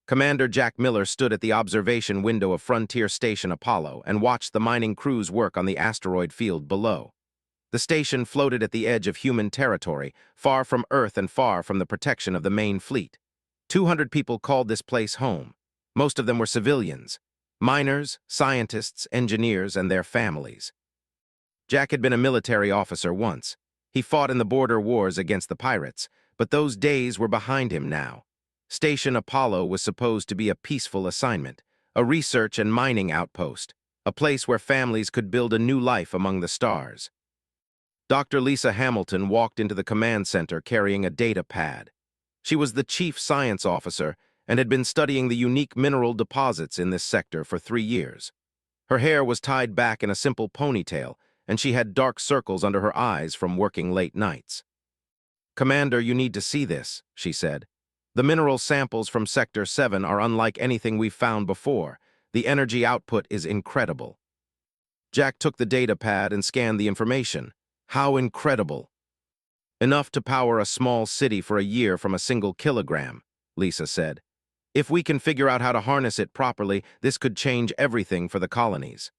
Commander Jack Miller stood at the observation window of Frontier Station Apollo and watched the mining crews work on the asteroid field below. The station floated at the edge of human territory, far from Earth and far from the protection of the main fleet. 200 people called this place home. Most of them were civilians, miners, scientists, engineers, and their families. Jack had been a military officer once. He fought in the border wars against the pirates, but those days were behind him now. Station Apollo was supposed to be a peaceful assignment, a research and mining outpost, a place where families could build a new life among the stars. Dr. Lisa Hamilton walked into the command center carrying a data pad. She was the chief science officer and had been studying the unique mineral deposits in this sector for 3 years. Her hair was tied back in a simple ponytail, and she had dark circles under her eyes from working late nights. "Commander, you need to see this," she said. "The mineral samples from Sector 7 are unlike anything we've found before. The energy output is incredible." Jack took the data pad and scanned the information. How incredible! "Enough to power a small city for a year from a single kilogram," Lisa said. "If we can figure out how to harness it properly, this could change everything for the colonies."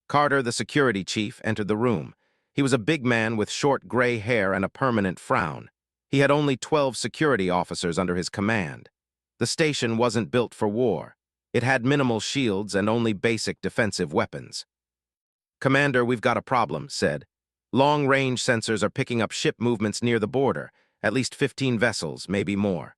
Carter, the security chief, entered the room. He was a big man with short gray hair and a permanent frown. He had only 12 security officers under his command. The station wasn't built for war. It had minimal shields and only basic defensive weapons. "Commander, we've got a problem," said. "Long-range sensors are picking up ship movements near the border, at least 15 vessels, maybe more."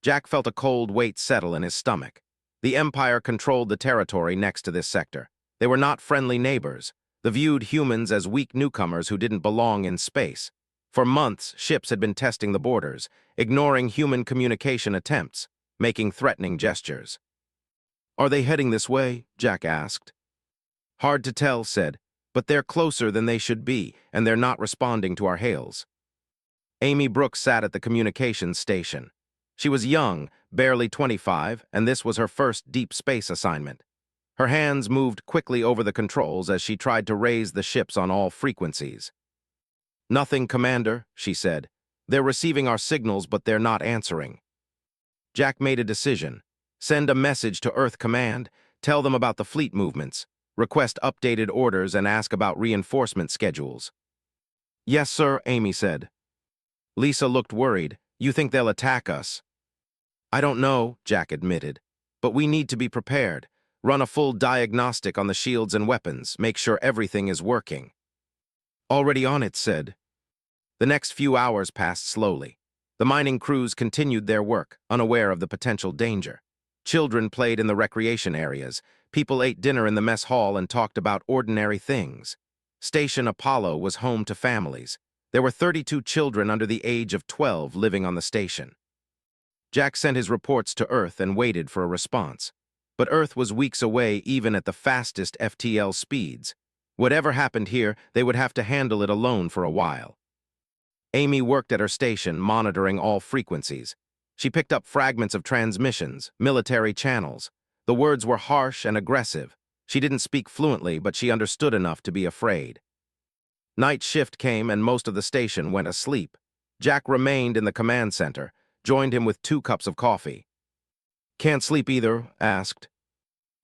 Jack felt a cold weight settle in his stomach. The Empire controlled the territory next to this sector. They were not friendly neighbors. They viewed humans as weak newcomers who didn't belong in space. For months, ships had been testing the borders, ignoring human communication attempts, making threatening gestures. "Are they heading this way?" Jack asked. "Hard to tell," said, "but they're closer than they should be, and they're not responding to our hails." Amy Brooks sat at the communications station. She was young, barely 25, and this was her first deep space assignment. Her hands moved quickly over the controls as she tried to raise the ships on all frequencies. "Nothing, Commander," she said. "They're receiving our signals, but they're not answering." Jack made a decision. Send a message to Earth Command, tell them about the fleet movements, request updated orders, and ask about reinforcement schedules. "Yes, sir," Amy said. Lisa looked worried. "You think they'll attack us?" "I don't know," Jack admitted. "But we need to be prepared. Run a full diagnostic on the shields and weapons, make sure everything is working." "Already on it," said. The next few hours passed slowly. The mining crews continued their work, unaware of the potential danger. Children played in the recreation areas. People ate dinner in the mess hall and talked about ordinary things. Station Apollo was home to families. There were 32 children under the age of 12 living on the station. Jack sent his reports to Earth and waited for a response. But Earth was weeks away even at the fastest FTL speeds. Whatever happened here, they would have to handle it alone for a while. Amy worked at her station, monitoring all frequencies. She picked up fragments of transmissions, military channels. The words were harsh and aggressive. She didn't speak fluently, but she understood enough to be afraid. Night shift came and most of the station went asleep. Jack remained in the command center, joined him with 2 cups of coffee. "Can't sleep either?" asked.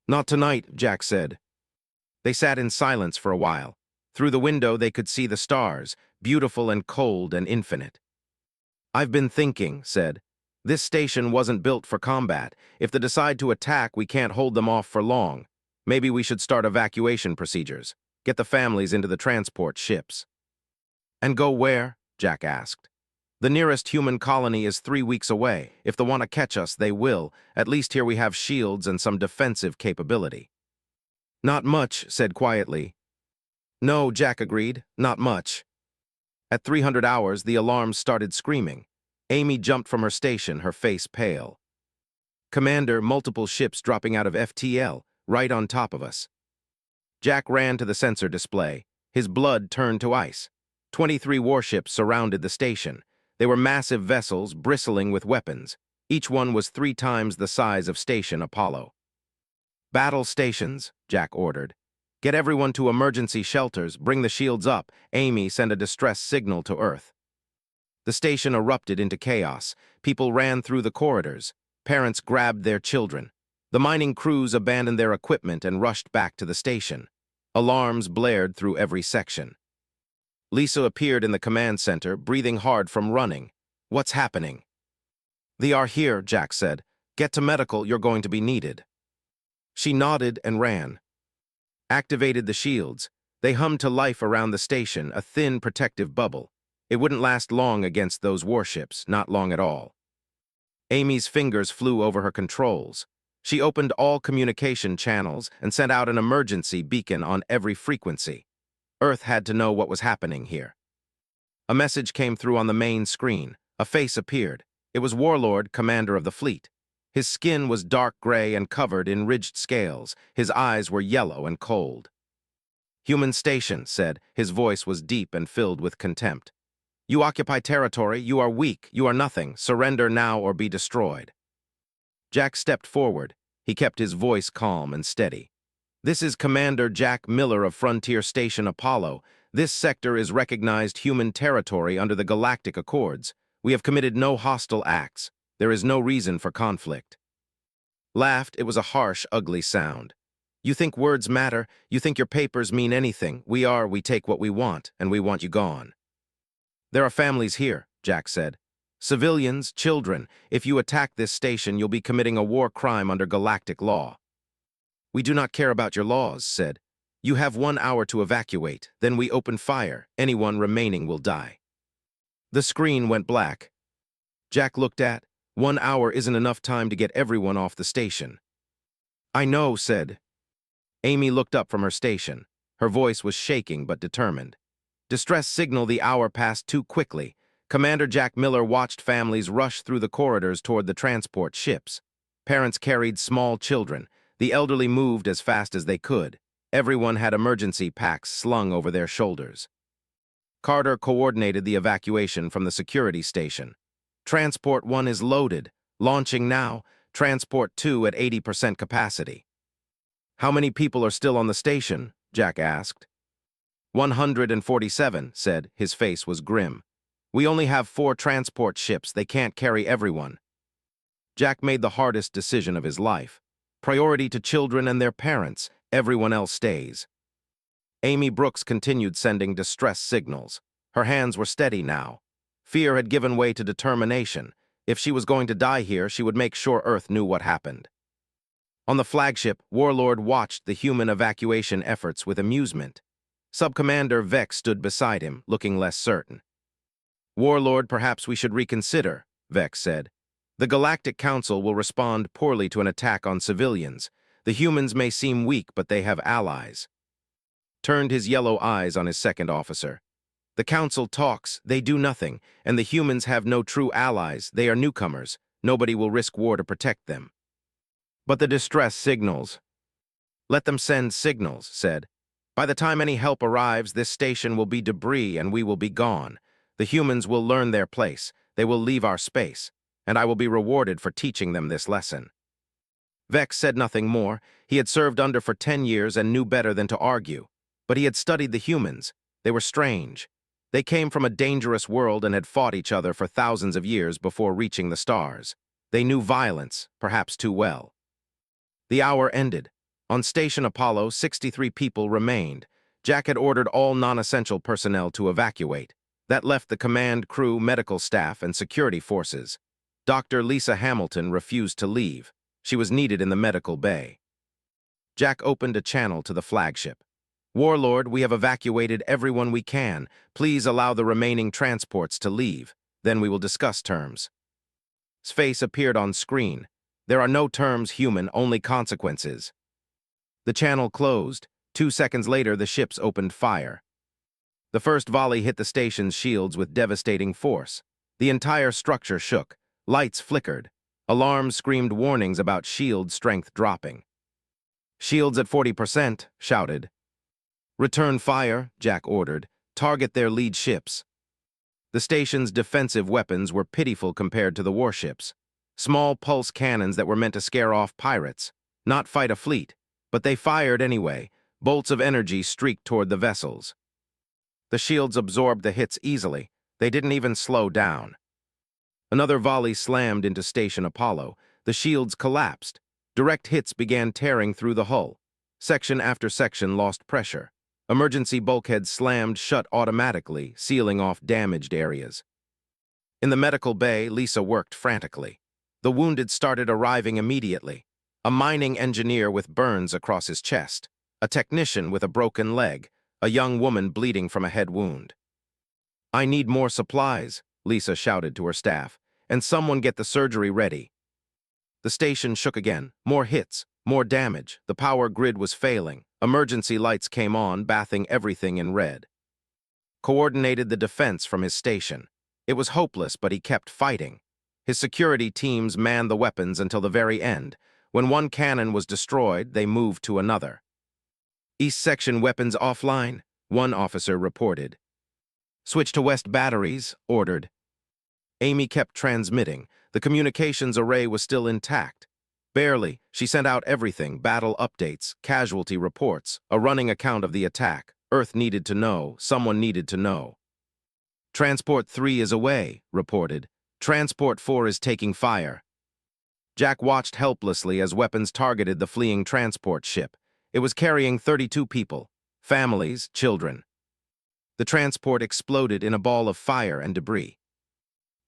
"Not tonight," Jack said. They sat in silence for a while. Through the window they could see the stars, beautiful and cold and infinite. "I've been thinking," said. "This station wasn't built for combat. If they decide to attack, we can't hold them off for long. Maybe we should start evacuation procedures. Get the families into the transport ships." "And go where?" Jack asked. "The nearest human colony is 3 weeks away. If they want to catch us, they will. At least here we have shields and some defensive capability." "Not much," said quietly. "No," Jack agreed, "not much." At 300 hours, the alarms started screaming. Amy jumped from her station, her face pale. "Commander, multiple ships dropping out of FTL, right on top of us." Jack ran to the sensor display. His blood turned to ice. 23 warships surrounded the station. They were massive vessels, bristling with weapons. Each one was 3 times the size of Station Apollo. "Battle stations," Jack ordered. "Get everyone to emergency shelters, bring the shields up." Amy sent a distress signal to Earth. The station erupted into chaos. People ran through the corridors. Parents grabbed their children. The mining crews abandoned their equipment and rushed back to the station. Alarms blared through every section. Lisa appeared in the command center, breathing hard from running. "What's happening?" "They are here," Jack said. "Get to medical, you're going to be needed." She nodded and ran. Activated the shields. They hummed to life around the station, a thin, protective bubble. It wouldn't last long against those warships, not long at all. Amy's fingers flew over her controls. She opened all communication channels and sent out an emergency beacon on every frequency. Earth had to know what was happening here. A message came through on the main screen. A face appeared. It was Warlord, commander of the fleet. His skin was dark gray and covered in ridged scales. His eyes were yellow and cold. "Human station," said. His voice was deep and filled with contempt. "You occupy territory. You are weak. You are nothing. Surrender now or be destroyed." Jack stepped forward. He kept his voice calm and steady. "This is Commander Jack Miller of Frontier Station Apollo. This sector is recognized human territory under the Galactic Accords. We have committed no hostile acts. There is no reason for conflict." Laughed. It was a harsh, ugly sound. "You think words matter? You think your papers mean anything? We take what we want, and we want you gone." "There are families here," Jack said. "Civilians, children. If you attack this station, you'll be committing a war crime under galactic law." "We do not care about your laws," said. "You have 1 hour to evacuate. Then we open fire. Anyone remaining will die." The screen went black. Jack looked at. 1 hour isn't enough time to get everyone off the station. "I know," said. Amy looked up from her station. Her voice was shaking but determined. "Distress signal, the hour passed too quickly." Commander Jack Miller watched families rush through the corridors toward the transport ships. Parents carried small children. The elderly moved as fast as they could. Everyone had emergency packs slung over their shoulders. Carter coordinated the evacuation from the security station. "Transport 1 is loaded. Launching now. Transport 2 at 80% capacity." "How many people are still on the station?" Jack asked. 147, said. His face was grim. "We only have 4 transport ships. They can't carry everyone." Jack made the hardest decision of his life. Priority to children and their parents. Everyone else stays. Amy Brooks continued sending distress signals. Her hands were steady now. Fear had given way to determination. If she was going to die here, she would make sure Earth knew what happened. On the flagship, Warlord watched the human evacuation efforts with amusement. Subcommander Vex stood beside him, looking less certain. "Warlord, perhaps we should reconsider," Vex said. "The Galactic Council will respond poorly to an attack on civilians. The humans may seem weak, but they have allies." Turned his yellow eyes on his second officer. "The Council talks, they do nothing, and the humans have no true allies. They are newcomers. Nobody will risk war to protect them." "But the distress signals." "Let them send signals," said. "By the time any help arrives, this station will be debris and we will be gone. The humans will learn their place. They will leave our space, and I will be rewarded for teaching them this lesson." Vex said nothing more. He had served under for 10 years and knew better than to argue. But he had studied the humans. They were strange. They came from a dangerous world and had fought each other for thousands of years before reaching the stars. They knew violence, perhaps too well. The hour ended. On Station Apollo, 63 people remained. Jack had ordered all non-essential personnel to evacuate. That left the command, crew, medical staff, and security forces. Dr. Lisa Hamilton refused to leave. She was needed in the medical bay. Jack opened a channel to the flagship. "Warlord, we have evacuated everyone we can. Please allow the remaining transports to leave. Then we will discuss terms." His face appeared on screen. "There are no terms, human, only consequences." The channel closed. 2 seconds later, the ships opened fire. The first volley hit the station's shields with devastating force. The entire structure shook. Lights flickered. Alarms screamed warnings about shield strength dropping. "Shields at 40%, shouted. "Return fire," Jack ordered. "Target their lead ships." The station's defensive weapons were pitiful compared to the warships. Small pulse cannons that were meant to scare off pirates, not fight a fleet. But they fired anyway. Bolts of energy streaked toward the vessels. The shields absorbed the hits easily. They didn't even slow down. Another volley slammed into Station Apollo. The shields collapsed. Direct hits began tearing through the hull. Section after section lost pressure. Emergency bulkheads slammed shut automatically, sealing off damaged areas. In the medical bay, Lisa worked frantically. The wounded started arriving immediately. A mining engineer with burns across his chest, a technician with a broken leg, a young woman bleeding from a head wound. "I need more supplies," Lisa shouted to her staff, "and someone get the surgery ready." The station shook again. More hits, more damage. The power grid was failing. Emergency lights came on, bathing everything in red. Coordinated the defense from his station. It was hopeless, but he kept fighting. His security teams manned the weapons until the very end. When one cannon was destroyed, they moved to another. "East section weapons offline," one officer reported. "Switch to west batteries," ordered. Amy kept transmitting. The communications array was still intact. Barely, she sent out everything: battle updates, casualty reports, a running account of the attack. Earth needed to know, someone needed to know. "Transport 3 is away," reported. "Transport 4 is taking fire." Jack watched helplessly as weapons targeted the fleeing transport ship. It was carrying 32 people, families, children. The transport exploded in a ball of fire and debris.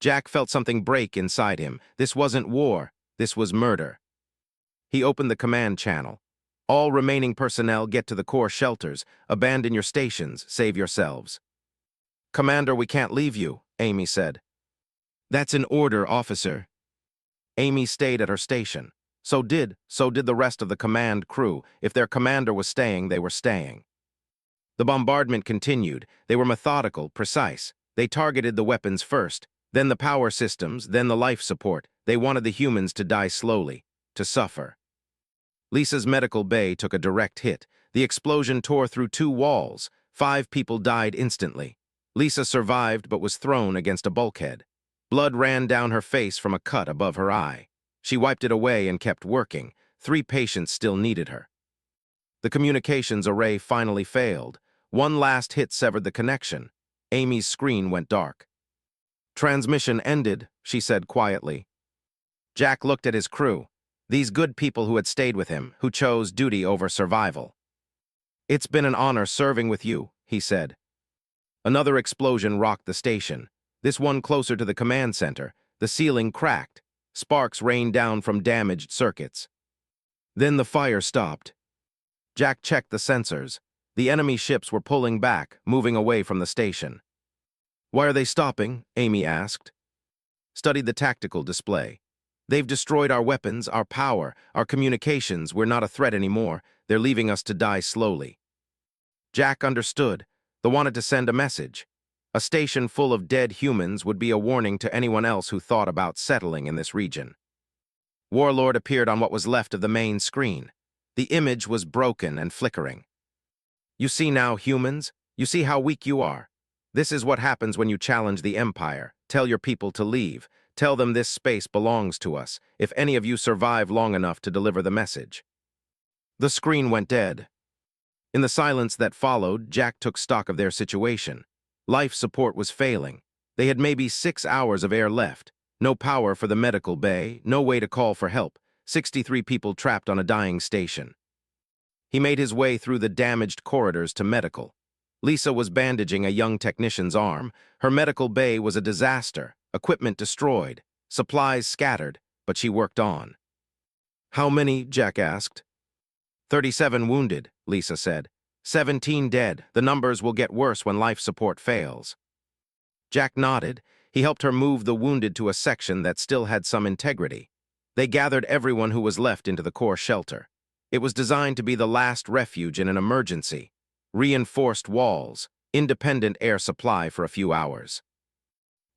Jack felt something break inside him. This wasn't war, this was murder. He opened the command channel. "All remaining personnel get to the core shelters. Abandon your stations, save yourselves." "Commander, we can't leave you," Amy said. "That's an order, officer." Amy stayed at her station. So did the rest of the command crew. If their commander was staying, they were staying. The bombardment continued. They were methodical, precise. They targeted the weapons first, then the power systems, then the life support. They wanted the humans to die slowly, to suffer. Lisa's medical bay took a direct hit. The explosion tore through 2 walls. 5 people died instantly. Lisa survived but was thrown against a bulkhead. Blood ran down her face from a cut above her eye. She wiped it away and kept working. 3 patients still needed her. The communications array finally failed. One last hit severed the connection. Amy's screen went dark. "Transmission ended," she said quietly. Jack looked at his crew. These good people who had stayed with him, who chose duty over survival. "It's been an honor serving with you," he said. Another explosion rocked the station. This one closer to the command center. The ceiling cracked. Sparks rained down from damaged circuits. Then the fire stopped. Jack checked the sensors. The enemy ships were pulling back, moving away from the station. "Why are they stopping?" Amy asked. Studied the tactical display. "They've destroyed our weapons, our power, our communications. We're not a threat anymore. They're leaving us to die slowly." Jack understood. They wanted to send a message. A station full of dead humans would be a warning to anyone else who thought about settling in this region. Warlord appeared on what was left of the main screen. The image was broken and flickering. "You see now, humans? You see how weak you are? This is what happens when you challenge the Empire. Tell your people to leave. Tell them this space belongs to us, if any of you survive long enough to deliver the message." The screen went dead. In the silence that followed, Jack took stock of their situation. Life support was failing. They had maybe 6 hours of air left. No power for the medical bay, no way to call for help. 63 people trapped on a dying station. He made his way through the damaged corridors to medical. Lisa was bandaging a young technician's arm. Her medical bay was a disaster. Equipment destroyed. Supplies scattered, but she worked on. "How many?" Jack asked. 37 wounded, Lisa said. 17 dead. The numbers will get worse when life support fails." Jack nodded. He helped her move the wounded to a section that still had some integrity. They gathered everyone who was left into the core shelter. It was designed to be the last refuge in an emergency. Reinforced walls, independent air supply for a few hours.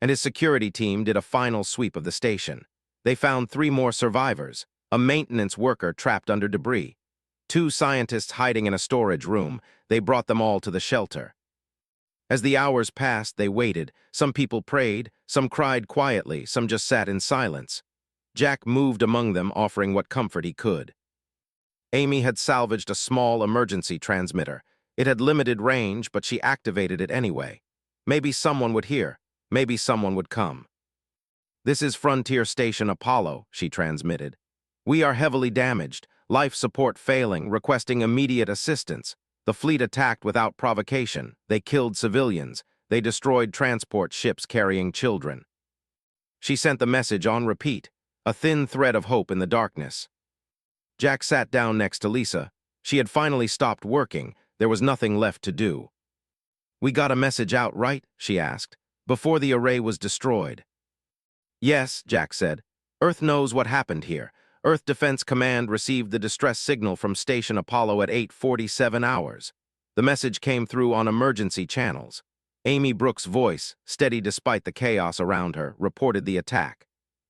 And his security team did a final sweep of the station. They found 3 more survivors, a maintenance worker trapped under debris, 2 scientists hiding in a storage room. They brought them all to the shelter. As the hours passed, they waited. Some people prayed, some cried quietly, some just sat in silence. Jack moved among them, offering what comfort he could. Amy had salvaged a small emergency transmitter. It had limited range, but she activated it anyway. Maybe someone would hear. Maybe someone would come. "This is Frontier Station Apollo," she transmitted. "We are heavily damaged, life support failing, requesting immediate assistance. The fleet attacked without provocation. They killed civilians. They destroyed transport ships carrying children." She sent the message on repeat, a thin thread of hope in the darkness. Jack sat down next to Lisa. She had finally stopped working. There was nothing left to do. "We got a message out, right?" she asked, "before the array was destroyed." "Yes," Jack said. "Earth knows what happened here. Earth Defense Command received the distress signal from Station Apollo at 8:47 hours. The message came through on emergency channels. Amy Brooks' voice, steady despite the chaos around her, reported the attack.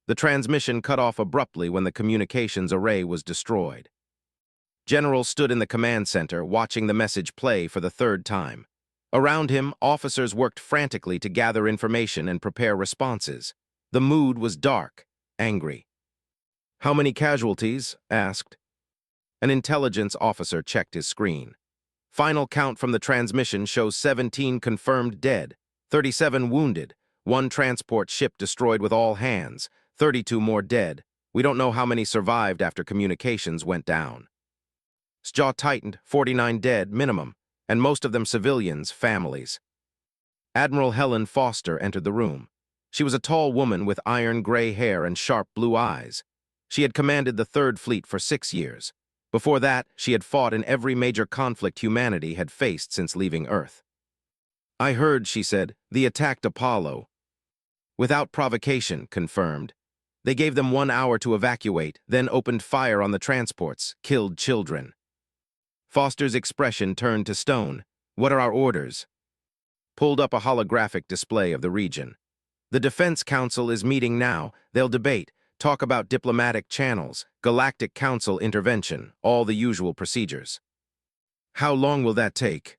The transmission cut off abruptly when the communications array was destroyed. General stood in the command center, watching the message play for the third time. Around him, officers worked frantically to gather information and prepare responses. The mood was dark, angry. "How many casualties?" asked. An intelligence officer checked his screen. "Final count from the transmission shows 17 confirmed dead, 37 wounded, 1 transport ship destroyed with all hands, 32 more dead. We don't know how many survived after communications went down." His jaw tightened, 49 dead, minimum, and most of them civilians, families. Admiral Helen Foster entered the room. She was a tall woman with iron gray hair and sharp blue eyes. She had commanded the Third Fleet for 6 years. Before that, she had fought in every major conflict humanity had faced since leaving Earth. "I heard," she said, "they attacked Apollo." "Without provocation," confirmed. "They gave them 1 hour to evacuate, then opened fire on the transports, killed children." Foster's expression turned to stone. "What are our orders?" Pulled up a holographic display of the region. "The Defense Council is meeting now. They'll debate, talk about diplomatic channels, Galactic Council intervention, all the usual procedures." "How long will that take?"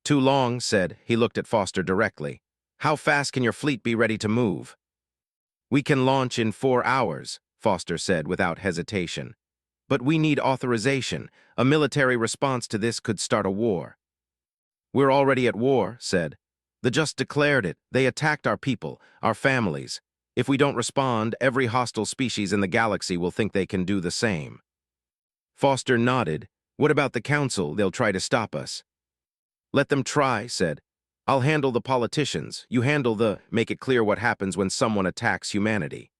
"Too long," said. He looked at Foster directly. "How fast can your fleet be ready to move?" "We can launch in 4 hours," Foster said without hesitation. "But we need authorization. A military response to this could start a war." "We're already at war," said. "They just declared it. They attacked our people, our families. If we don't respond, every hostile species in the galaxy will think they can do the same." Foster nodded. "What about the Council? They'll try to stop us." "Let them try," said. "I'll handle the politicians. You handle make it clear what happens when someone attacks humanity."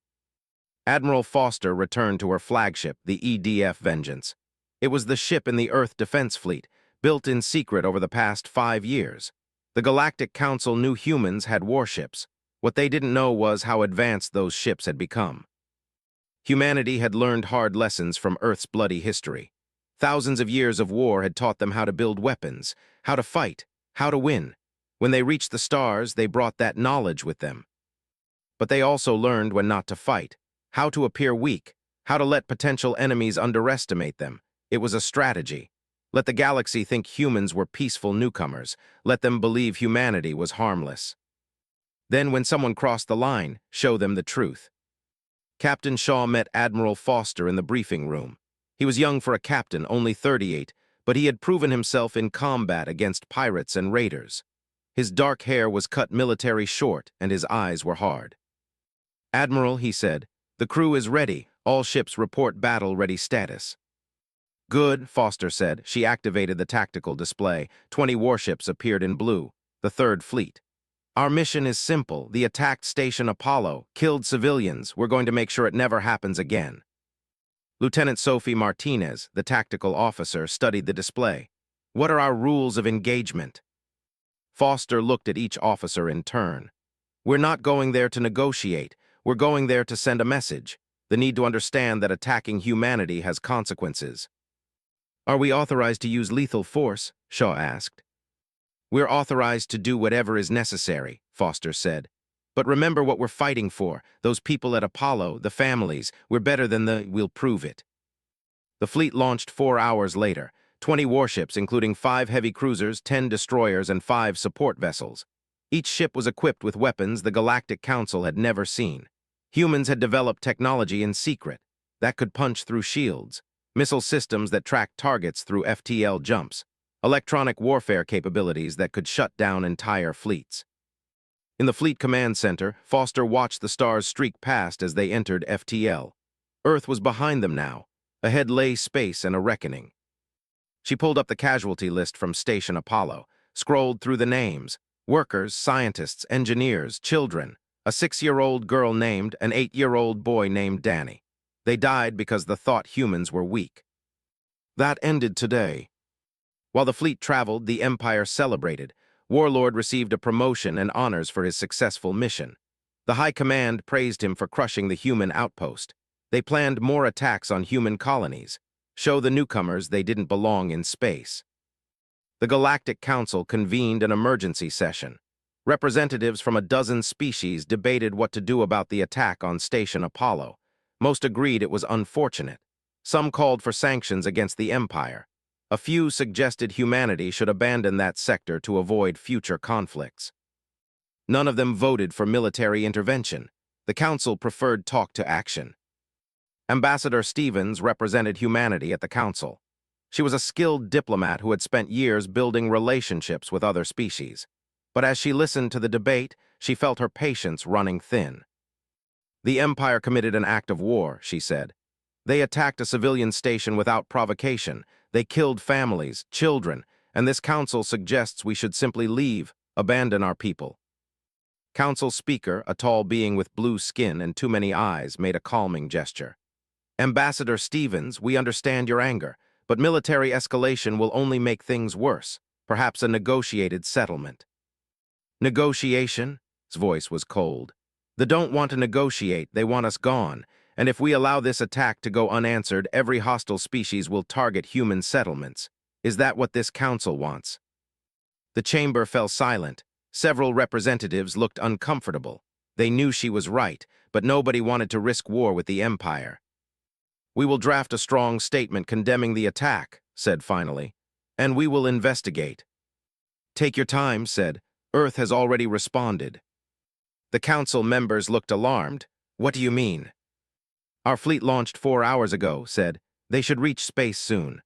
Admiral Foster returned to her flagship, the EDF Vengeance. It was the ship in the Earth Defense Fleet, built in secret over the past 5 years. The Galactic Council knew humans had warships. What they didn't know was how advanced those ships had become. Humanity had learned hard lessons from Earth's bloody history. Thousands of years of war had taught them how to build weapons, how to fight, how to win. When they reached the stars, they brought that knowledge with them. But they also learned when not to fight, how to appear weak, how to let potential enemies underestimate them. It was a strategy. Let the galaxy think humans were peaceful newcomers. Let them believe humanity was harmless. Then, when someone crossed the line, show them the truth. Captain Shaw met Admiral Foster in the briefing room. He was young for a captain, only 38, but he had proven himself in combat against pirates and raiders. His dark hair was cut military short, and his eyes were hard. "Admiral," he said, "the crew is ready. All ships report battle-ready status." "Good," Foster said. She activated the tactical display. 20 warships appeared in blue, the Third Fleet. "Our mission is simple. The attacked Station Apollo, killed civilians. We're going to make sure it never happens again." Lieutenant Sophie Martinez, the tactical officer, studied the display. "What are our rules of engagement?" Foster looked at each officer in turn. "We're not going there to negotiate. We're going there to send a message. The need to understand that attacking humanity has consequences." "Are we authorized to use lethal force?" Shaw asked. "We're authorized to do whatever is necessary," Foster said. "But remember what we're fighting for. Those people at Apollo, the families. We're better than we'll prove it." The fleet launched 4 hours later. 20 warships, including 5 heavy cruisers, 10 destroyers, and 5 support vessels. Each ship was equipped with weapons the Galactic Council had never seen. Humans had developed technology in secret that could punch through shields, missile systems that tracked targets through FTL jumps, electronic warfare capabilities that could shut down entire fleets. In the Fleet Command Center, Foster watched the stars streak past as they entered FTL. Earth was behind them now. Ahead lay space and a reckoning. She pulled up the casualty list from Station Apollo, scrolled through the names. Workers, scientists, engineers, children. A 6-year-old girl named, an 8-year-old boy named Danny. They died because the thought humans were weak. That ended today. While the fleet traveled, the Empire celebrated. Warlord received a promotion and honors for his successful mission. The High Command praised him for crushing the human outpost. They planned more attacks on human colonies. Show the newcomers they didn't belong in space. The Galactic Council convened an emergency session. Representatives from a dozen species debated what to do about the attack on Station Apollo. Most agreed it was unfortunate. Some called for sanctions against the Empire. A few suggested humanity should abandon that sector to avoid future conflicts. None of them voted for military intervention. The Council preferred talk to action. Ambassador Stevens represented humanity at the Council. She was a skilled diplomat who had spent years building relationships with other species. But as she listened to the debate, she felt her patience running thin. The Empire committed an act of war, she said. They attacked a civilian station without provocation. They killed families, children, and this council suggests we should simply leave, abandon our people. Council Speaker, a tall being with blue skin and too many eyes, made a calming gesture. Ambassador Stevens, we understand your anger, but military escalation will only make things worse, perhaps a negotiated settlement. Negotiation? His voice was cold. They don't want to negotiate, they want us gone, and if we allow this attack to go unanswered, every hostile species will target human settlements. Is that what this council wants? The chamber fell silent. Several representatives looked uncomfortable. They knew she was right, but nobody wanted to risk war with the Empire. We will draft a strong statement condemning the attack, said finally, and we will investigate. Take your time, said. Earth has already responded. The council members looked alarmed. What do you mean? Our fleet launched 4 hours ago, said. They should reach space soon.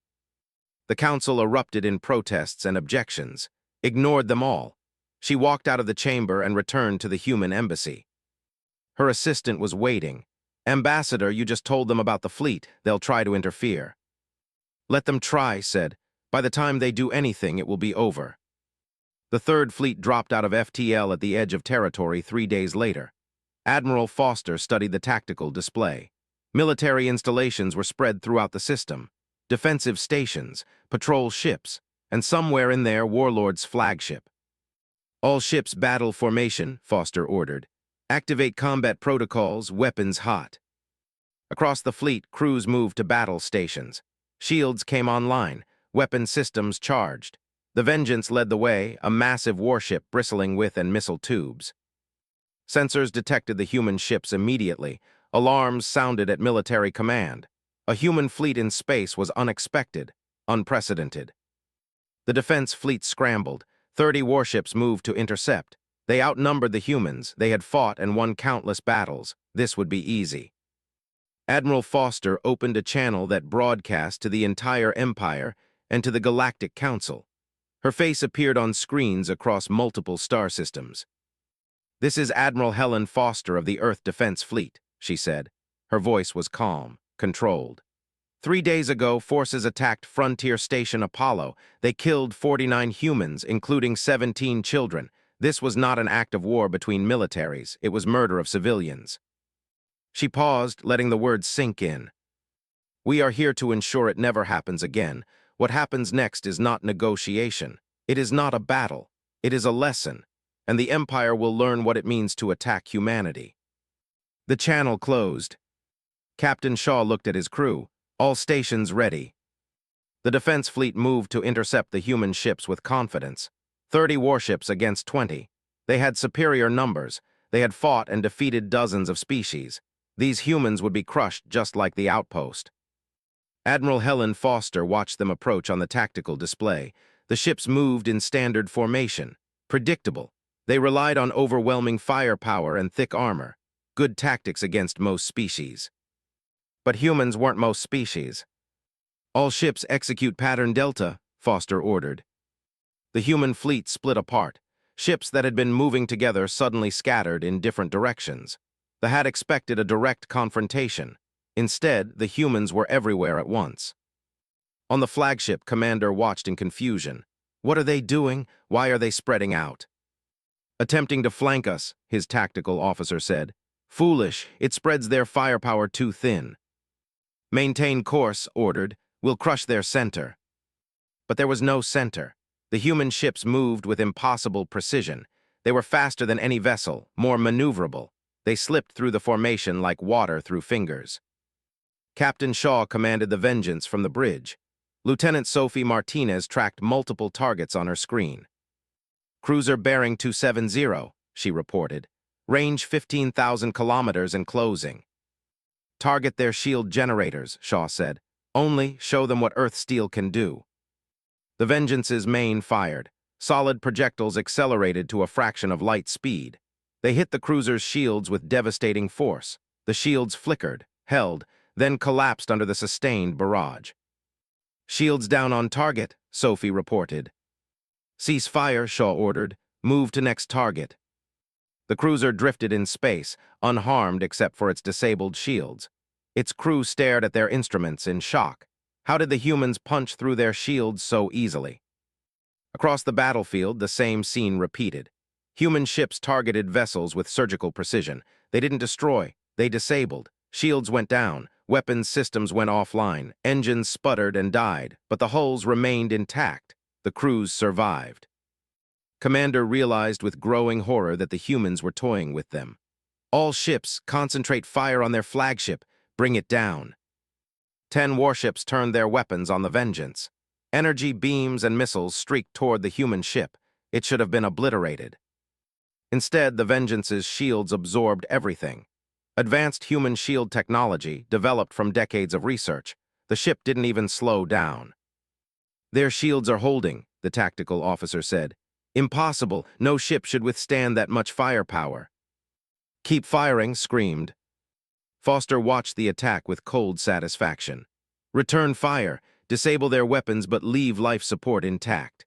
The council erupted in protests and objections, ignored them all. She walked out of the chamber and returned to the human embassy. Her assistant was waiting. Ambassador, you just told them about the fleet. They'll try to interfere. Let them try, said. By the time they do anything, it will be over. The Third Fleet dropped out of FTL at the edge of territory 3 days later. Admiral Foster studied the tactical display. Military installations were spread throughout the system. Defensive stations, patrol ships, and somewhere in there, Warlord's flagship. All ships battle formation, Foster ordered. Activate combat protocols, weapons hot. Across the fleet, crews moved to battle stations. Shields came online, weapon systems charged. The Vengeance led the way, a massive warship bristling with and missile tubes. Sensors detected the human ships immediately. Alarms sounded at military command. A human fleet in space was unexpected, unprecedented. The defense fleet scrambled. 30 warships moved to intercept. They outnumbered the humans. They had fought and won countless battles. This would be easy. Admiral Foster opened a channel that broadcast to the entire Empire and to the Galactic Council. Her face appeared on screens across multiple star systems. This is Admiral Helen Foster of the Earth Defense Fleet, she said. Her voice was calm, controlled. 3 days ago, forces attacked Frontier Station Apollo. They killed 49 humans, including 17 children. This was not an act of war between militaries. It was murder of civilians. She paused, letting the words sink in. We are here to ensure it never happens again. What happens next is not negotiation. It is not a battle. It is a lesson, and the Empire will learn what it means to attack humanity. The channel closed. Captain Shaw looked at his crew. All stations ready. The defense fleet moved to intercept the human ships with confidence. 30 warships against 20. They had superior numbers. They had fought and defeated dozens of species. These humans would be crushed just like the Outpost. Admiral Helen Foster watched them approach on the tactical display. The ships moved in standard formation. Predictable. They relied on overwhelming firepower and thick armor. Good tactics against most species. But humans weren't most species. All ships execute pattern Delta, Foster ordered. The human fleet split apart. Ships that had been moving together suddenly scattered in different directions. They had expected a direct confrontation. Instead, the humans were everywhere at once. On the flagship, Commander watched in confusion. What are they doing? Why are they spreading out? Attempting to flank us, his tactical officer said. Foolish, it spreads their firepower too thin. Maintain course, ordered. We'll crush their center. But there was no center. The human ships moved with impossible precision. They were faster than any vessel, more maneuverable. They slipped through the formation like water through fingers. Captain Shaw commanded the Vengeance from the bridge. Lieutenant Sophie Martinez tracked multiple targets on her screen. Cruiser bearing 270, she reported. Range 15,000 kilometers and closing. Target their shield generators, Shaw said. Only show them what Earth steel can do. The Vengeance's main fired. Solid projectiles accelerated to a fraction of light speed. They hit the cruiser's shields with devastating force. The shields flickered, held, then collapsed under the sustained barrage. Shields down on target, Sophie reported. Cease fire, Shaw ordered. Move to next target. The cruiser drifted in space, unharmed except for its disabled shields. Its crew stared at their instruments in shock. How did the humans punch through their shields so easily? Across the battlefield, the same scene repeated. Human ships targeted vessels with surgical precision. They didn't destroy, they disabled. Shields went down, weapons systems went offline, engines sputtered and died, but the hulls remained intact. The crews survived. Commander realized with growing horror that the humans were toying with them. All ships, concentrate fire on their flagship, bring it down. 10 warships turned their weapons on the Vengeance. Energy beams and missiles streaked toward the human ship. It should have been obliterated. Instead, the Vengeance's shields absorbed everything. Advanced human shield technology, developed from decades of research. The ship didn't even slow down. Their shields are holding, the tactical officer said. Impossible, no ship should withstand that much firepower. Keep firing, screamed. Foster watched the attack with cold satisfaction. Return fire, disable their weapons but leave life support intact.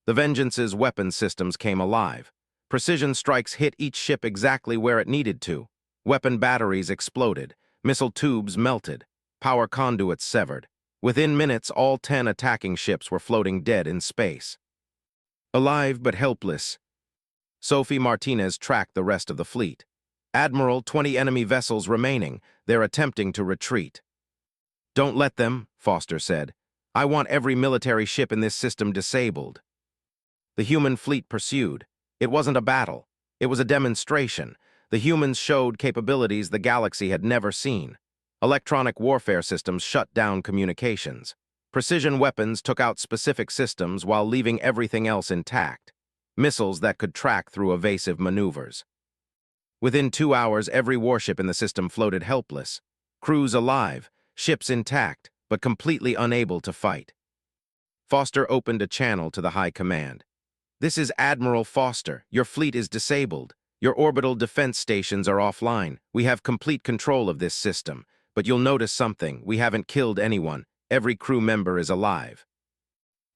The Vengeance's weapon systems came alive. Precision strikes hit each ship exactly where it needed to. Weapon batteries exploded, missile tubes melted, power conduits severed. Within minutes, all 10 attacking ships were floating dead in space. Alive but helpless, Sophie Martinez tracked the rest of the fleet. Admiral, 20 enemy vessels remaining. They're attempting to retreat. Don't let them, Foster said. I want every military ship in this system disabled. The human fleet pursued. It wasn't a battle. It was a demonstration. The humans showed capabilities the galaxy had never seen. Electronic warfare systems shut down communications. Precision weapons took out specific systems while leaving everything else intact. Missiles that could track through evasive maneuvers. Within 2 hours, every warship in the system floated helpless. Crews alive, ships intact, but completely unable to fight. Foster opened a channel to the High Command. This is Admiral Foster. Your fleet is disabled. Your orbital defense stations are offline. We have complete control of this system. But you'll notice something. We haven't killed anyone. Every crew member is alive.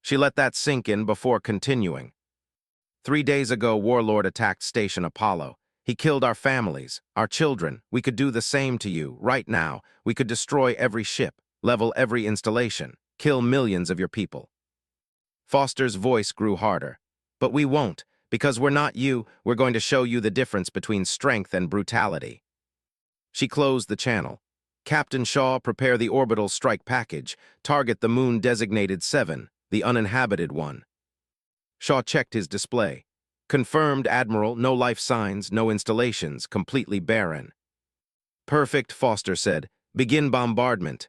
She let that sink in before continuing. 3 days ago, Warlord attacked Station Apollo. He killed our families, our children. We could do the same to you, right now. We could destroy every ship, level every installation, kill millions of your people. Foster's voice grew harder. But we won't, because we're not you. We're going to show you the difference between strength and brutality. She closed the channel. Captain Shaw, prepare the orbital strike package. Target the moon designated 7, the uninhabited one. Shaw checked his display. Confirmed, Admiral, no life signs, no installations, completely barren. Perfect, Foster said. Begin bombardment.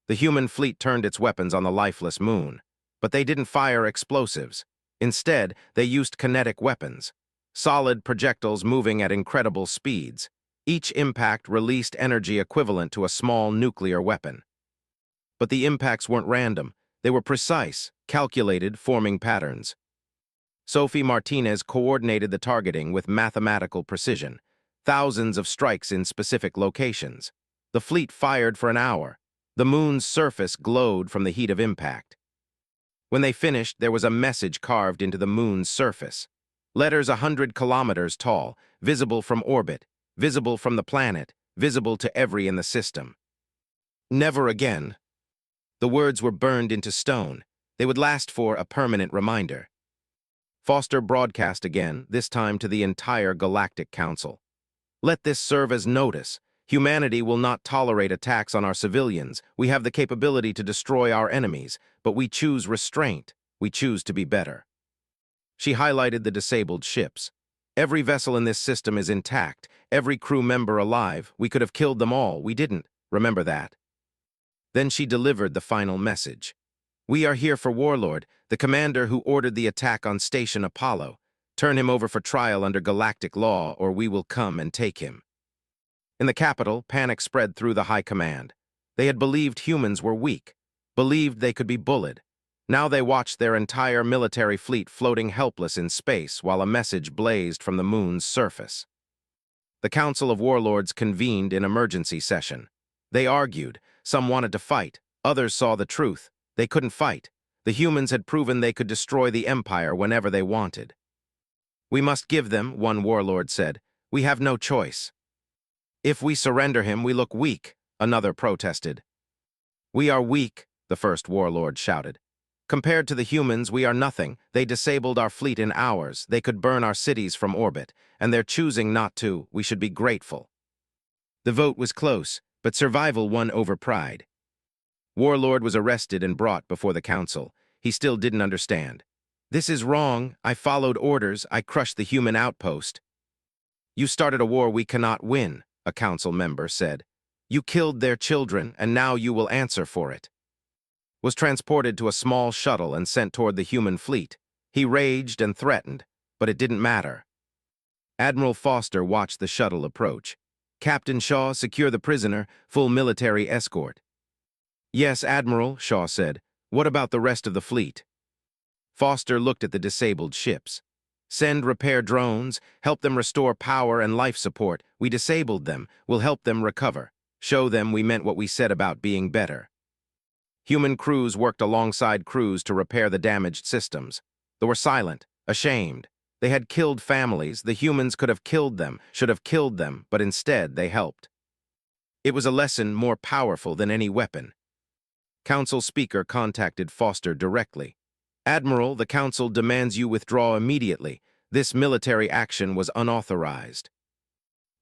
The human fleet turned its weapons on the lifeless moon. But they didn't fire explosives. Instead, they used kinetic weapons. Solid projectiles moving at incredible speeds. Each impact released energy equivalent to a small nuclear weapon. But the impacts weren't random. They were precise, calculated, forming patterns. Sophie Martinez coordinated the targeting with mathematical precision. Thousands of strikes in specific locations. The fleet fired for an hour. The moon's surface glowed from the heat of impact. When they finished, there was a message carved into the moon's surface. Letters 100 kilometers tall, visible from orbit, visible from the planet, visible to every in the system. Never again. The words were burned into stone. They would last for a permanent reminder. Foster broadcast again, this time to the entire Galactic Council. Let this serve as notice. Humanity will not tolerate attacks on our civilians. We have the capability to destroy our enemies, but we choose restraint. We choose to be better. She highlighted the disabled ships. Every vessel in this system is intact, every crew member alive. We could have killed them all. We didn't. Remember that. Then she delivered the final message. We are here for Warlord, the commander who ordered the attack on Station Apollo. Turn him over for trial under galactic law, or we will come and take him. In the capital, panic spread through the high command. They had believed humans were weak, believed they could be bullied. Now they watched their entire military fleet floating helpless in space while a message blazed from the moon's surface. The Council of Warlords convened in emergency session. They argued. Some wanted to fight. Others saw the truth. They couldn't fight. The humans had proven they could destroy the Empire whenever they wanted. We must give them, one warlord said. We have no choice. If we surrender him, we look weak, another protested. We are weak, the first warlord shouted. Compared to the humans, we are nothing. They disabled our fleet in hours. They could burn our cities from orbit, and they're choosing not to. We should be grateful. The vote was close, but survival won over pride. Warlord was arrested and brought before the council. He still didn't understand. This is wrong. I followed orders. I crushed the human outpost. You started a war we cannot win, a council member said. You killed their children, and now you will answer for it. Was transported to a small shuttle and sent toward the human fleet. He raged and threatened, but it didn't matter. Admiral Foster watched the shuttle approach. Captain Shaw, secure the prisoner, full military escort. Yes, Admiral, Shaw said. What about the rest of the fleet? Foster looked at the disabled ships. Send repair drones, help them restore power and life support. We disabled them, we'll help them recover. Show them we meant what we said about being better. Human crews worked alongside crews to repair the damaged systems. They were silent, ashamed. They had killed families. The humans could have killed them, should have killed them, but instead they helped. It was a lesson more powerful than any weapon. Council speaker contacted Foster directly. Admiral, the Council demands you withdraw immediately. This military action was unauthorized.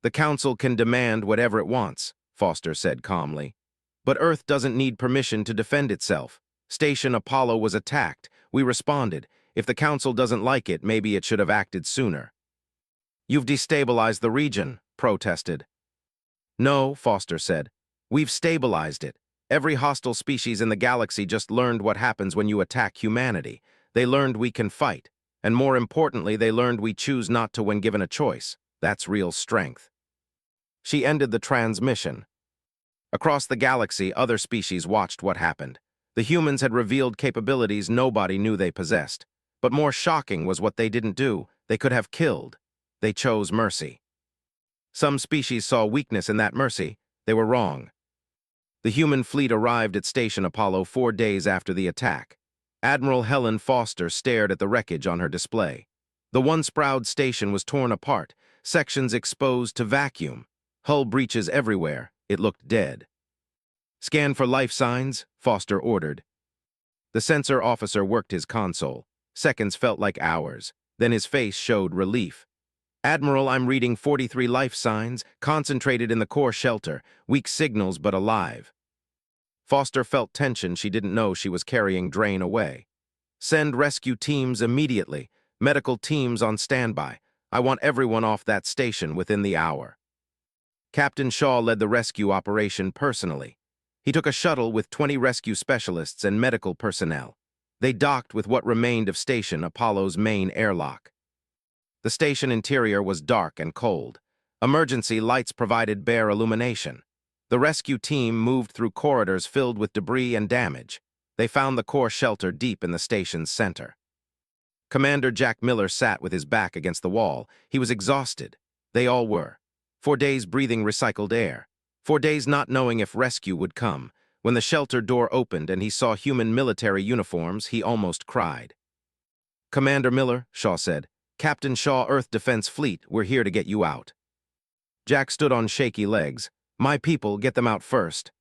The Council can demand whatever it wants, Foster said calmly. But Earth doesn't need permission to defend itself. Station Apollo was attacked. We responded. If the Council doesn't like it, maybe it should have acted sooner. You've destabilized the region, protested. No, Foster said. We've stabilized it. Every hostile species in the galaxy just learned what happens when you attack humanity. They learned we can fight. And more importantly, they learned we choose not to when given a choice. That's real strength. She ended the transmission. Across the galaxy, other species watched what happened. The humans had revealed capabilities nobody knew they possessed. But more shocking was what they didn't do. They could have killed. They chose mercy. Some species saw weakness in that mercy. They were wrong. The human fleet arrived at Station Apollo 4 days after the attack. Admiral Helen Foster stared at the wreckage on her display. The once-proud station was torn apart, sections exposed to vacuum, hull breaches everywhere. It looked dead. Scan for life signs, Foster ordered. The sensor officer worked his console. Seconds felt like hours. Then his face showed relief. Admiral, I'm reading 43 life signs, concentrated in the core shelter, weak signals but alive. Foster felt tension she didn't know she was carrying drain away. Send rescue teams immediately. Medical teams on standby. I want everyone off that station within the hour. Captain Shaw led the rescue operation personally. He took a shuttle with 20 rescue specialists and medical personnel. They docked with what remained of Station Apollo's main airlock. The station interior was dark and cold. Emergency lights provided bare illumination. The rescue team moved through corridors filled with debris and damage. They found the core shelter deep in the station's center. Commander Jack Miller sat with his back against the wall. He was exhausted. They all were. 4 days breathing recycled air. 4 days not knowing if rescue would come. When the shelter door opened and he saw human military uniforms, he almost cried. Commander Miller, Shaw said, Captain Shaw, Earth Defense Fleet, we're here to get you out. Jack stood on shaky legs. My people, get them out first.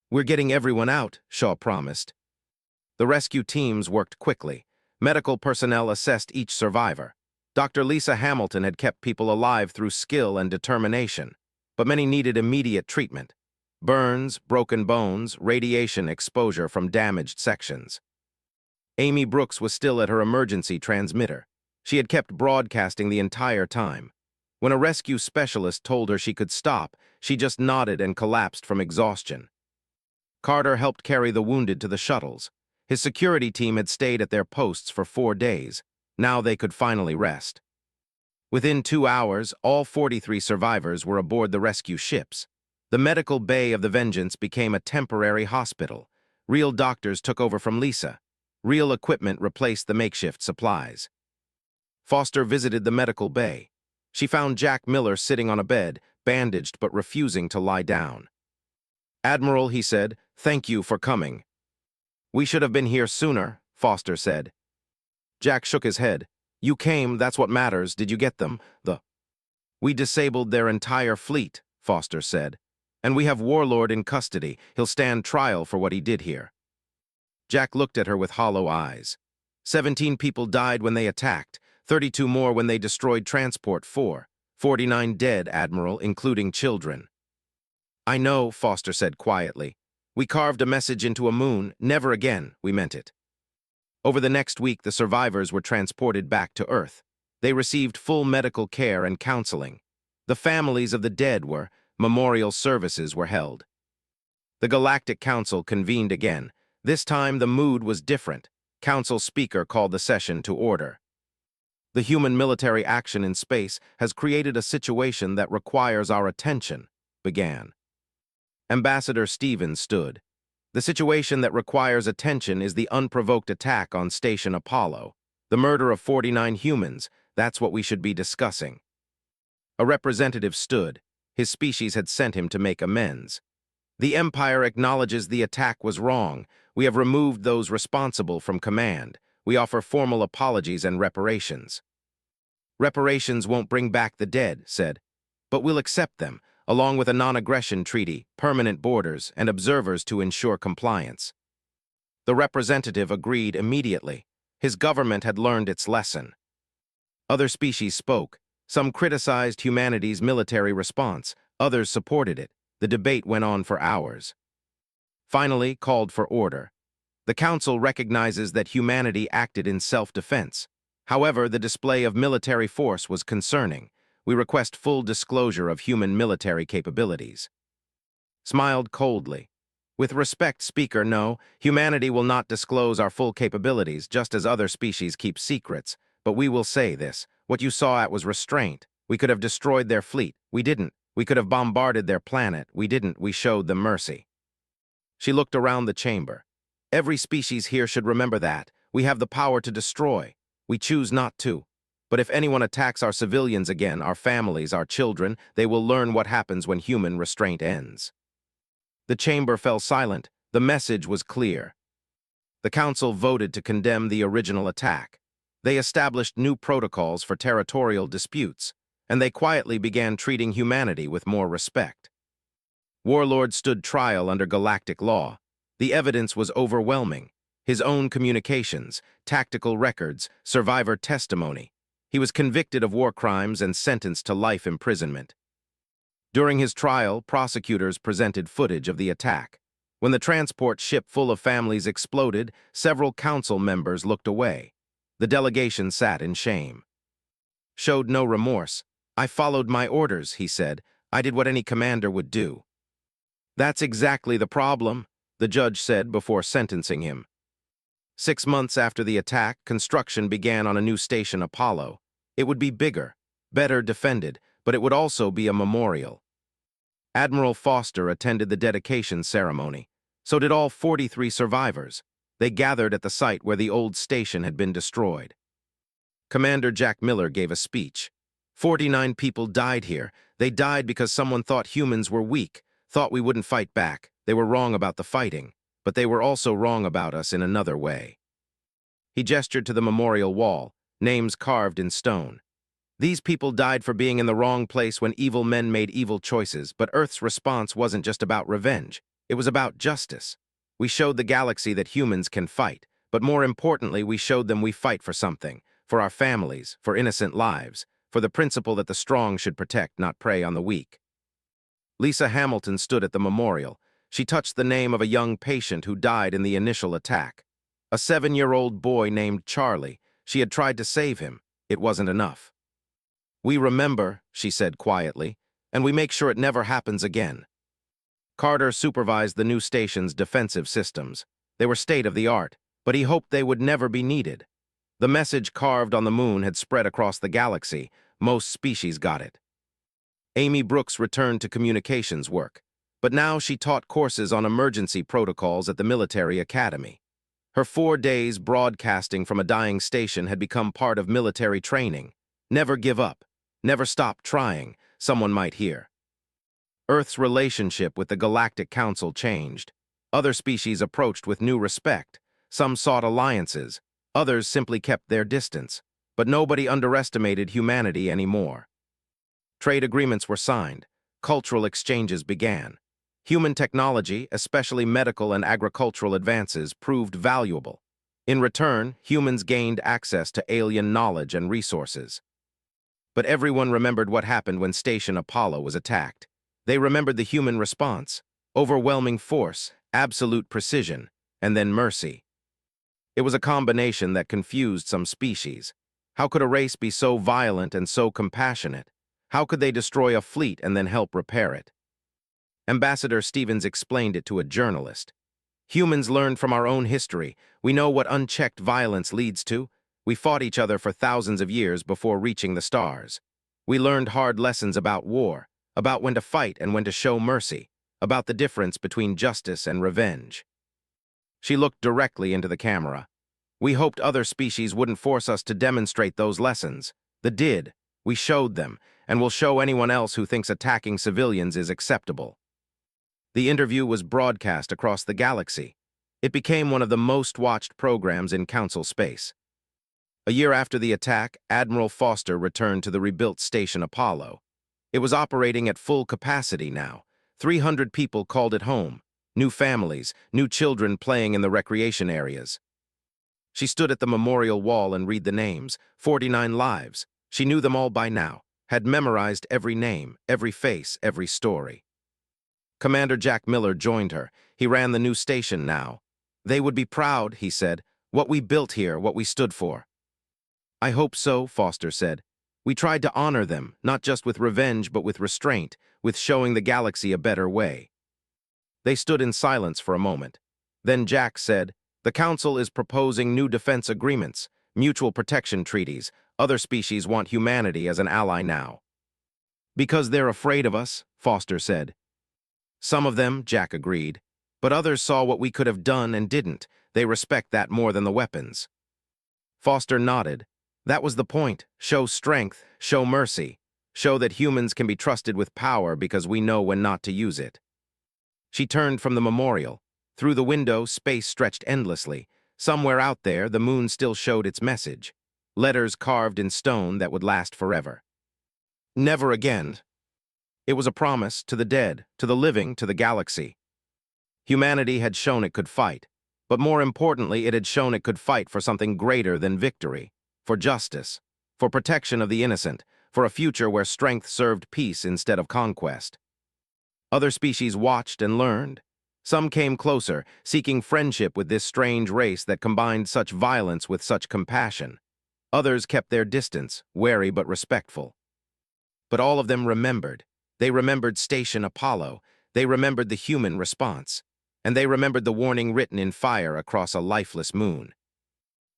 We're getting everyone out, Shaw promised. The rescue teams worked quickly. Medical personnel assessed each survivor. Dr. Lisa Hamilton had kept people alive through skill and determination, but many needed immediate treatment. Burns, broken bones, radiation exposure from damaged sections. Amy Brooks was still at her emergency transmitter. She had kept broadcasting the entire time. When a rescue specialist told her she could stop, she just nodded and collapsed from exhaustion. Carter helped carry the wounded to the shuttles. His security team had stayed at their posts for 4 days. Now they could finally rest. Within 2 hours, all 43 survivors were aboard the rescue ships. The medical bay of the Vengeance became a temporary hospital. Real doctors took over from Lisa. Real equipment replaced the makeshift supplies. Foster visited the medical bay. She found Jack Miller sitting on a bed, bandaged but refusing to lie down. "Admiral," he said, "thank you for coming." "We should have been here sooner," Foster said. Jack shook his head. "You came, that's what matters. Did you get them? We disabled their entire fleet," Foster said. "And we have Warlord in custody. He'll stand trial for what he did here." Jack looked at her with hollow eyes. 17 people died when they attacked, 32 more when they destroyed Transport 4. 49 dead, Admiral, including children. "I know," Foster said quietly. "We carved a message into a moon. Never again, we meant it." Over the next week, the survivors were transported back to Earth. They received full medical care and counseling. The families of the dead were, memorial services were held. The Galactic Council convened again. This time, the mood was different. Council Speaker called the session to order. "The human military action in space has created a situation that requires our attention," began. Ambassador Stevens stood. "The situation that requires attention is the unprovoked attack on Station Apollo. The murder of 49 humans, that's what we should be discussing." A representative stood. His species had sent him to make amends. "The Empire acknowledges the attack was wrong. We have removed those responsible from command. We offer formal apologies and reparations." "Reparations won't bring back the dead," said. "But we'll accept them, along with a non-aggression treaty, permanent borders, and observers to ensure compliance." The representative agreed immediately. His government had learned its lesson. Other species spoke. Some criticized humanity's military response. Others supported it. The debate went on for hours. Finally, called for order. "The Council recognizes that humanity acted in self-defense. However, the display of military force was concerning. We request full disclosure of human military capabilities." Smiled coldly. "With respect, Speaker, no, humanity will not disclose our full capabilities, just as other species keep secrets. But we will say this. What you saw at was restraint. We could have destroyed their fleet. We didn't. We could have bombarded their planet. We didn't. We showed them mercy." She looked around the chamber. "Every species here should remember that. We have the power to destroy. We choose not to. But if anyone attacks our civilians again, our families, our children, they will learn what happens when human restraint ends." The chamber fell silent. The message was clear. The Council voted to condemn the original attack. They established new protocols for territorial disputes, and they quietly began treating humanity with more respect. Warlord stood trial under galactic law. The evidence was overwhelming. His own communications, tactical records, survivor testimony. He was convicted of war crimes and sentenced to life imprisonment. During his trial, prosecutors presented footage of the attack. When the transport ship full of families exploded, several council members looked away. The delegation sat in shame. Showed no remorse. "I followed my orders," he said. "I did what any commander would do." "That's exactly the problem," the judge said before sentencing him. 6 months after the attack, construction began on a new station, Apollo. It would be bigger, better defended, but it would also be a memorial. Admiral Foster attended the dedication ceremony. So did all 43 survivors. They gathered at the site where the old station had been destroyed. Commander Jack Miller gave a speech. 49 people died here. They died because someone thought humans were weak, thought we wouldn't fight back. They were wrong about the fighting, but they were also wrong about us in another way. He gestured to the memorial wall. names carved in stone. These people died for being in the wrong place when evil men made evil choices, but Earth's response wasn't just about revenge. It was about justice. We showed the galaxy that humans can fight, but more importantly, we showed them we fight for something, for our families, for innocent lives, for the principle that the strong should protect, not prey on the weak. Lisa Hamilton stood at the memorial. She touched the name of a young patient who died in the initial attack. A 7-year-old boy named Charlie. She had tried to save him. It wasn't enough. "We remember," she said quietly, "and we make sure it never happens again." Carter supervised the new station's defensive systems. They were state-of-the-art, but he hoped they would never be needed. The message carved on the moon had spread across the galaxy. Most species got it. Amy Brooks returned to communications work, but now she taught courses on emergency protocols at the military academy. Her 4 days broadcasting from a dying station had become part of military training. Never give up. Never stop trying, someone might hear. Earth's relationship with the Galactic Council changed. Other species approached with new respect. Some sought alliances. Others simply kept their distance. But nobody underestimated humanity anymore. Trade agreements were signed. Cultural exchanges began. Human technology, especially medical and agricultural advances, proved valuable. In return, humans gained access to alien knowledge and resources. But everyone remembered what happened when Station Apollo was attacked. They remembered the human response: overwhelming force, absolute precision, and then mercy. It was a combination that confused some species. How could a race be so violent and so compassionate? How could they destroy a fleet and then help repair it? Ambassador Stevens explained it to a journalist. "Humans learned from our own history. We know what unchecked violence leads to. We fought each other for thousands of years before reaching the stars. We learned hard lessons about war, about when to fight and when to show mercy, about the difference between justice and revenge." She looked directly into the camera. "We hoped other species wouldn't force us to demonstrate those lessons. They did. We showed them, and will show anyone else who thinks attacking civilians is acceptable." The interview was broadcast across the galaxy. It became one of the most watched programs in Council space. A year after the attack, Admiral Foster returned to the rebuilt Station Apollo. It was operating at full capacity now. 300 people called it home. New families, new children playing in the recreation areas. She stood at the memorial wall and read the names. 49 lives. She knew them all by now, had memorized every name, every face, every story. Commander Jack Miller joined her. He ran the new station now. "They would be proud," he said, "what we built here, what we stood for." "I hope so," Foster said. "We tried to honor them, not just with revenge but with restraint, with showing the galaxy a better way." They stood in silence for a moment. Then Jack said, "The Council is proposing new defense agreements, mutual protection treaties. Other species want humanity as an ally now." "Because they're afraid of us," Foster said. "Some of them," Jack agreed, "but others saw what we could have done and didn't. They respect that more than the weapons." Foster nodded. "That was the point. Show strength, show mercy. Show that humans can be trusted with power because we know when not to use it." She turned from the memorial. Through the window, space stretched endlessly. Somewhere out there, the moon still showed its message. Letters carved in stone that would last forever. Never again. It was a promise to the dead, to the living, to the galaxy. Humanity had shown it could fight, but more importantly, it had shown it could fight for something greater than victory, for justice, for protection of the innocent, for a future where strength served peace instead of conquest. Other species watched and learned. Some came closer, seeking friendship with this strange race that combined such violence with such compassion. Others kept their distance, wary but respectful. But all of them remembered. They remembered Station Apollo. They remembered the human response. And they remembered the warning written in fire across a lifeless moon.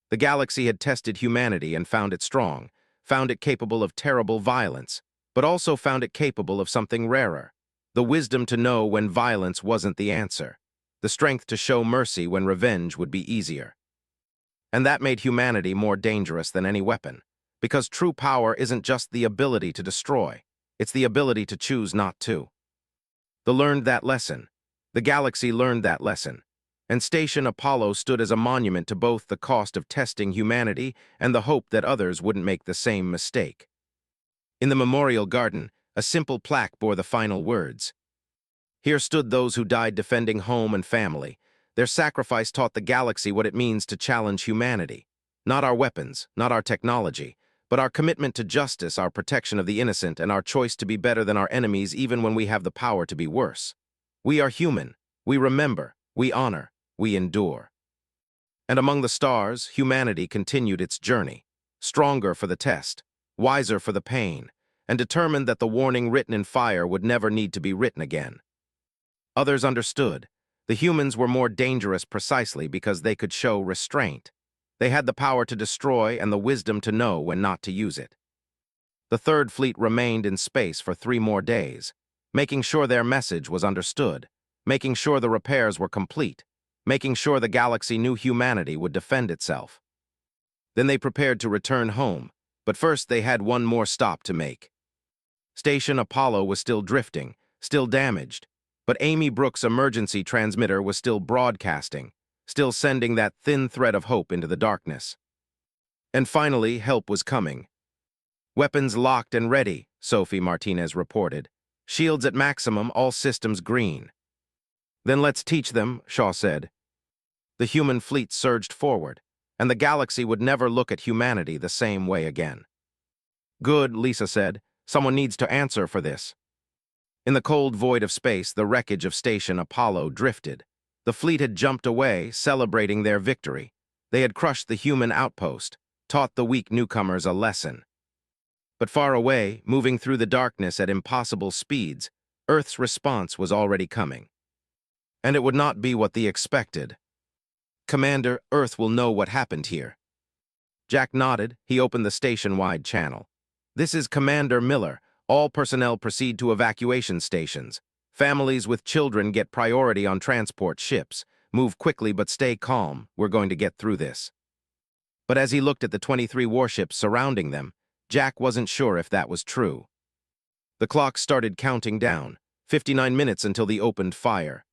The galaxy had tested humanity and found it strong, found it capable of terrible violence, but also found it capable of something rarer: the wisdom to know when violence wasn't the answer, the strength to show mercy when revenge would be easier. And that made humanity more dangerous than any weapon, because true power isn't just the ability to destroy, it's the ability to choose not to. They learned that lesson. The galaxy learned that lesson. and Station Apollo stood as a monument to both the cost of testing humanity and the hope that others wouldn't make the same mistake. In the memorial garden, a simple plaque bore the final words. Here stood those who died defending home and family. Their sacrifice taught the galaxy what it means to challenge humanity. Not our weapons, not our technology, but our commitment to justice, our protection of the innocent, and our choice to be better than our enemies even when we have the power to be worse. We are human. We remember. We honor. We endure. And among the stars, humanity continued its journey, stronger for the test, wiser for the pain, and determined that the warning written in fire would never need to be written again. Others understood. The humans were more dangerous precisely because they could show restraint. They had the power to destroy and the wisdom to know when not to use it. The Third Fleet remained in space for 3 more days, making sure their message was understood, making sure the repairs were complete, making sure the galaxy knew humanity would defend itself. Then they prepared to return home, but first they had one more stop to make. Station Apollo was still drifting, still damaged, but Amy Brooks' emergency transmitter was still broadcasting, still sending that thin thread of hope into the darkness. And finally, help was coming. Weapons locked and ready, Sophie Martinez reported. Shields at maximum, all systems green. Then let's teach them, Shaw said. The human fleet surged forward, and the galaxy would never look at humanity the same way again. Good, Lisa said. Someone needs to answer for this. In the cold void of space, the wreckage of Station Apollo drifted. The fleet had jumped away, celebrating their victory. They had crushed the human outpost, taught the weak newcomers a lesson. But far away, moving through the darkness at impossible speeds, Earth's response was already coming. And it would not be what they expected. Commander, Earth will know what happened here. Jack nodded. He opened the station-wide channel. This is Commander Miller. All personnel proceed to evacuation stations. Families with children get priority on transport ships. Move quickly but stay calm. We're going to get through this. But as he looked at the 23 warships surrounding them, Jack wasn't sure if that was true. The clock started counting down, 59 minutes until the opened fire.